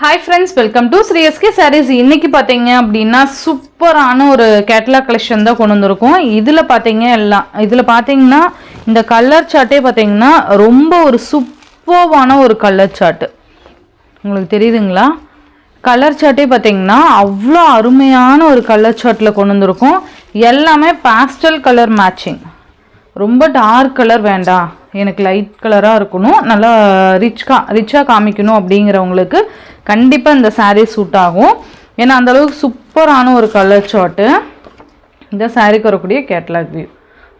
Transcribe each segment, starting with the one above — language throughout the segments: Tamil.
Hi friends, welcome to Sri SK Sarees. இன்னைக்கு பாத்தீங்க அப்படினா சூப்பரான ஒரு கேட்டலாக் கலெக்ஷன் தான் கொண்டு வந்திருக்கோம். இதுல பாத்தீங்கன்னா இந்த கலர் சார்ட்டே பாத்தீங்கன்னா ரொம்ப ஒரு சூப்பரான ஒரு கலர் சார்ட். உங்களுக்கு தெரியுதுங்களா? கலர் சார்ட்டே பாத்தீங்கன்னா அவ்வளோ அருமையான ஒரு கலர் சார்ட்ல கொண்டு வந்திருக்கோம். எல்லாமே பாஸ்டல் கலர் மேட்சிங். ரொம்ப டார்க் கலர் வேண்டாம், எனக்கு லைட் கலராக இருக்கணும், நல்லா ரிச்சாக காமிக்கணும் அப்படிங்கிறவங்களுக்கு கண்டிப்பாக இந்த சாரீ சூட் ஆகும். ஏன்னா அந்தளவுக்கு சூப்பரான ஒரு கலர் சார்ட்டு. இந்த சாரீக்கு வரக்கூடிய கேட்லாக் வியூ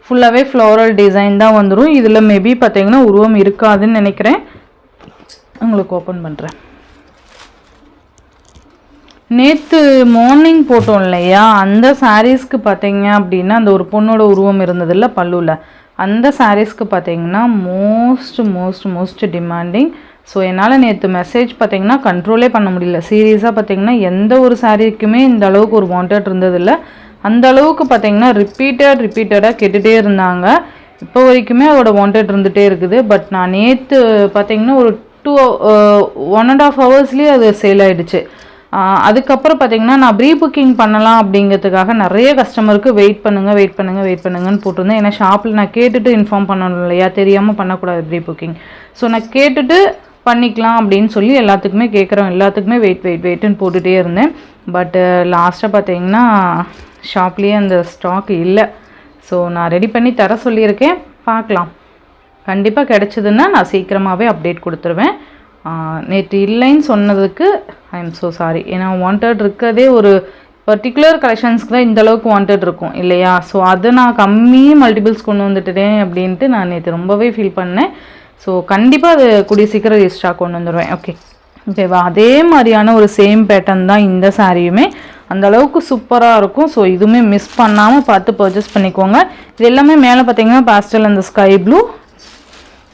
ஃபுல்லாகவே ஃப்ளோரல் டிசைன் தான் வந்துடும். இதில் மேபி பார்த்தீங்கன்னா உருவம் இருக்காதுன்னு நினைக்கிறேன். உங்களுக்கு ஓப்பன் பண்ணுறேன். நேற்று மார்னிங் போட்டோம் இல்லையா, அந்த சாரீஸ்க்கு பார்த்தீங்க அப்படின்னா அந்த ஒரு பொண்ணோட உருவம் இருந்ததில்ல பல்லுவில், அந்த சாரீஸ்க்கு பார்த்தீங்கன்னா மோஸ்ட் டிமாண்டிங். ஸோ என்னால் நேற்று மெசேஜ் பார்த்தீங்கன்னா கண்ட்ரோலே பண்ண முடியல. சீரியஸாக பார்த்தீங்கன்னா எந்த ஒரு சாரீக்குமே இந்த அளவுக்கு ஒரு வாண்டட் இருந்ததில்லை. அந்த அளவுக்கு பார்த்தீங்கன்னா ரிப்பீட்டடாக கேட்டுகிட்டே இருந்தாங்க. இப்போ வரைக்குமே அதோட வாண்டட் இருந்துகிட்டே இருக்குது. பட் நான் நேற்று பார்த்தீங்கன்னா ஒரு 1.5 ஹவர்ஸ்லேயே அது சேல் ஆகிடுச்சு. அதுக்கப்புறம் பார்த்தீங்கன்னா நான் ப்ரீ புக்கிங் பண்ணலாம் அப்படிங்கிறதுக்காக நிறைய கஸ்டமருக்கு வெயிட் பண்ணுங்கன்னு போட்டிருந்தேன். ஏன்னா ஷாப்பில் நான் கேட்டுட்டு இன்ஃபார்ம் பண்ணணும் இல்லையா, தெரியாமல் பண்ணக்கூடாது ப்ரீ புக்கிங். ஸோ நான் கேட்டுட்டு பண்ணிக்கலாம் அப்படின்னு சொல்லி எல்லாத்துக்குமே வெயிட்டுன்னு போட்டுகிட்டே இருந்தேன். பட்டு லாஸ்ட்டாக பார்த்தீங்கன்னா ஷாப்லேயே அந்த ஸ்டாக் இல்லை. ஸோ நான் ரெடி பண்ணி தர சொல்லியிருக்கேன், பார்க்கலாம். கண்டிப்பாக கிடச்சிதுன்னா நான் சீக்கிரமாகவே அப்டேட் கொடுத்துருவேன். நேற்று இல்லைன்னு சொன்னதுக்கு ஐ எம் ஸோ சாரி. ஏன்னா வாண்டட் இருக்கிறதே ஒரு பர்டிகுலர் கலெக்ஷன்ஸ்க்கு தான் இந்தளவுக்கு வாண்டட் இருக்கும் இல்லையா. ஸோ அதை நான் கம்மி மல்டிபிள்ஸ் கொண்டு வந்துட்டேன் அப்படின்ட்டு நான் நேற்று ரொம்பவே ஃபீல் பண்ணேன். ஸோ கண்டிப்பாக அது கூடிய சீக்கிரம் ரீஸ்டாக் கொண்டு வந்துடுவேன். ஓகேவா. அதே மாதிரியான ஒரு சேம் பேட்டர்ன் தான் இந்த சாரியுமே, அந்தளவுக்கு சூப்பராக இருக்கும். ஸோ இதுவுமே மிஸ் பண்ணாமல் பார்த்து பர்ச்சேஸ் பண்ணிக்கோங்க. இது எல்லாமே மேலே பார்த்தீங்கன்னா பாஸ்டல் அந்த ஸ்கை ப்ளூ,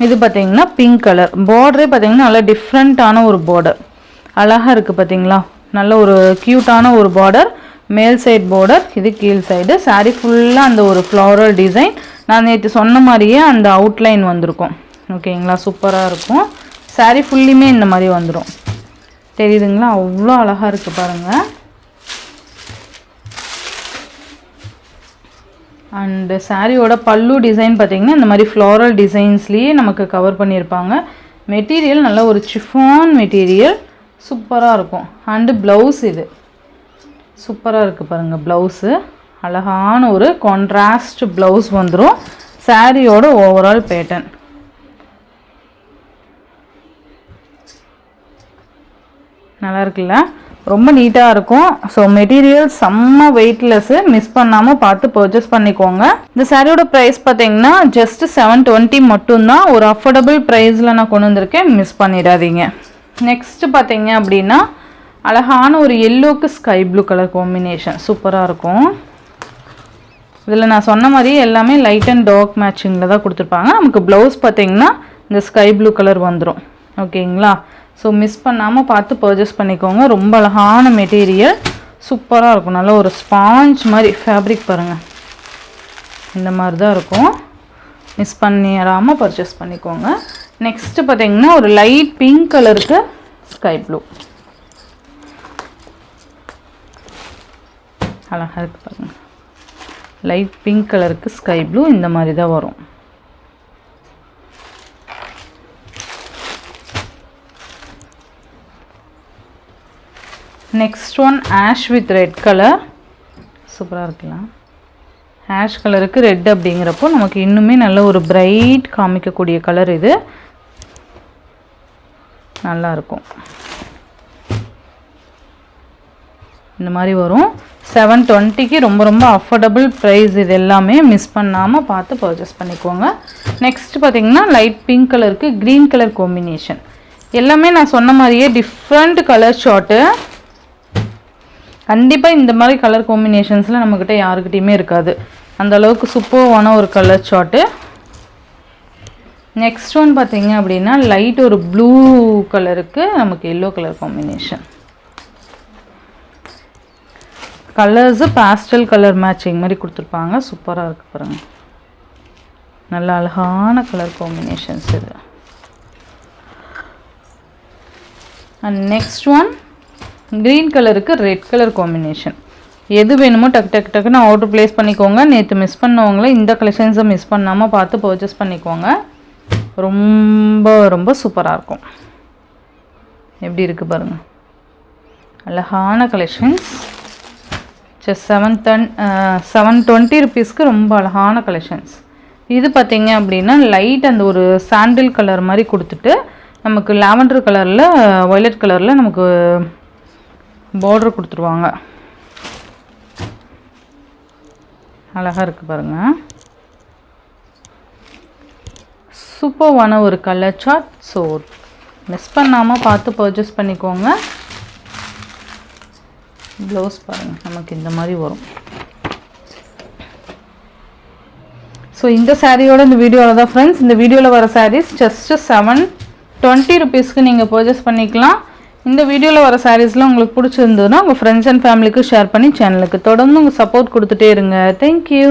இது பார்த்தீங்கன்னா பிங்க் கலர். பார்டரே பார்த்தீங்கன்னா நல்லா டிஃப்ரெண்ட்டான ஒரு பார்டர், அழகாக இருக்குது பார்த்தீங்களா. நல்ல ஒரு க்யூட்டான ஒரு பார்டர், மேல் சைட் பார்டர், இது கீழ் சைடு. சாரீ ஃபுல்லாக அந்த ஒரு ஃப்ளாரல் டிசைன். நான் நேற்று சொன்ன மாதிரியே அந்த அவுட்லைன் வந்திருக்கும். ஓகேங்களா, சூப்பராக இருக்கும். சாரீ ஃபுல்லுமே இந்த மாதிரி வந்துடும். தெரியுதுங்களா, அவ்வளோ அழகாக இருக்குது பாருங்கள். அண்டு சாரியோட பல்லு டிசைன் பார்த்திங்கன்னா இந்த மாதிரி ஃப்ளாரல் டிசைன்ஸ்லேயே நமக்கு கவர் பண்ணியிருப்பாங்க. மெட்டீரியல் நல்ல ஒரு சிஃபான் மெட்டீரியல், சூப்பராக இருக்கும். அண்டு ப்ளவுஸ் இது சூப்பராக இருக்குது பாருங்கள். ப்ளவுஸு அழகான ஒரு கான்ட்ராஸ்ட் ப்ளவுஸ் வந்துடும். சாரியோட ஓவரால் பேட்டர்ன் நல்லா இருக்குல்ல, ரொம்ப நீட்டாக இருக்கும். ஸோ மெட்டீரியல் செம்ம வெயிட்லெஸ்ஸு, மிஸ் பண்ணாமல் பார்த்து பர்ச்சேஸ் பண்ணிக்கோங்க. இந்த சாரியோட ப்ரைஸ் பார்த்தீங்கன்னா ஜஸ்ட் 720 மட்டும்தான். ஒரு அஃபோர்டபுள் ப்ரைஸில் நான் கொண்டு வந்திருக்கேன், மிஸ் பண்ணிடாதீங்க. நெக்ஸ்ட்டு பார்த்தீங்க அப்படின்னா அழகான ஒரு எல்லோக்கு ஸ்கை ப்ளூ கலர் காம்பினேஷன் சூப்பராக இருக்கும். இதில் நான் சொன்ன மாதிரி எல்லாமே லைட் அண்ட் டார்க் மேட்சிங்கில் தான் கொடுத்துருப்பாங்க. நமக்கு ப்ளவுஸ் பார்த்தீங்கன்னா இந்த ஸ்கை ப்ளூ கலர் வந்துடும். ஓகேங்களா. ஸோ மிஸ் பண்ணாமல் பார்த்து பர்ச்சேஸ் பண்ணிக்கோங்க. ரொம்ப அழகான மெட்டீரியல், சூப்பராக இருக்கும். நல்ல ஒரு ஸ்பாஞ்ச் மாதிரி ஃபேப்ரிக் பாருங்கள், இந்த மாதிரி தான் இருக்கும். மிஸ் பண்ணிடாமல் பர்ச்சேஸ் பண்ணிக்கோங்க. நெக்ஸ்ட்டு பார்த்தீங்கன்னா ஒரு லைட் பிங்க் கலருக்கு ஸ்கை ப்ளூ, அழகாக இருக்குது பாருங்கள். லைட் பிங்க் கலருக்கு ஸ்கை ப்ளூ இந்த மாதிரி தான் வரும். Next one ash with red colour, சூப்பராக இருக்கலாம். ஆஷ் கலருக்கு ரெட் அப்படிங்கிறப்போ நமக்கு இன்னுமே நல்ல ஒரு பிரைட் காமிக்கக்கூடிய கலர். இது நல்லாயிருக்கும், இந்த மாதிரி வரும். 720க்கு ரொம்ப அஃபோர்டபுள் ப்ரைஸ். இது எல்லாமே மிஸ் பண்ணாமல் பார்த்து பர்ச்சேஸ் பண்ணிக்கோங்க. நெக்ஸ்ட் பார்த்திங்கன்னா லைட் பிங்க் கலருக்கு க்ரீன் கலர் காம்பினேஷன். எல்லாமே நான் சொன்ன மாதிரியே டிஃப்ரெண்ட் கலர் ஷார்ட்டு. கண்டிப்பாக இந்த மாதிரி கலர் காம்பினேஷன்ஸில் நம்மக்கிட்ட யாருக்கிட்டையுமே இருக்காது. அந்தளவுக்கு சூப்பரான ஒரு கலர் ஷார்ட்டு. நெக்ஸ்ட் ஒன் பார்த்தீங்க அப்படின்னா லைட் ஒரு ப்ளூ கலருக்கு நமக்கு yellow colour combination. Colours pastel colour matching மாதிரி கொடுத்துருப்பாங்க, சூப்பராக இருக்குது பாருங்கள். நல்ல அழகான கலர் காம்பினேஷன்ஸ் இது. அண்ட் நெக்ஸ்ட் ஒன் க்ரீன் கலருக்கு ரெட் கலர் காம்பினேஷன். எது வேணுமோ டக்குன்னு ஆர்டர் ப்ளேஸ் பண்ணிக்கோங்க. நேற்று மிஸ் பண்ணவங்கள இந்த கலெக்ஷன்ஸை மிஸ் பண்ணாமல் பார்த்து பர்ச்சேஸ் பண்ணிக்கோங்க. ரொம்ப ரொம்ப சூப்பராக இருக்கும். எப்படி இருக்குது பாருங்கள், அழகான கலெக்ஷன்ஸ். ஜஸ்ட் 720 ருபீஸ்க்கு ரொம்ப அழகான கலெக்ஷன்ஸ். இது பார்த்தீங்க அப்படின்னா லைட் அந்த ஒரு சாண்டில் கலர் மாதிரி கொடுத்துட்டு நமக்கு லாவெண்டர் கலரில் வயலட் கலரில் நமக்கு பார்டர் கொடுத்துருவாங்க. அழகாக இருக்குது பாருங்கள், சூப்பர்வான ஒரு கலர் சார்ட். ஸோ மிஸ் பண்ணாமல் பார்த்து பர்ச்சேஸ் பண்ணிக்கோங்க. ப்ளவுஸ் பாருங்கள், நமக்கு இந்த மாதிரி வரும். ஸோ இந்த சாரியோட இந்த வீடியோவில் தான் ஃப்ரெண்ட்ஸ், இந்த வீடியோவில் வர சாரீஸ் ஜஸ்ட்டு 720 ருபீஸ்க்கு நீங்கள் பர்ச்சேஸ் பண்ணிக்கலாம். இந்த வீடியோவில் வர சாரீஸ்லாம் உங்களுக்கு பிடிச்சிருந்ததுன்னா உங்கள் ஃப்ரெண்ட்ஸ் அண்ட் ஃபேமிலிக்கு ஷேர் பண்ணி சேனலுக்கு தொடர்ந்து உங்கள் சப்போர்ட் கொடுத்துட்டே இருங்க. தேங்க்யூ.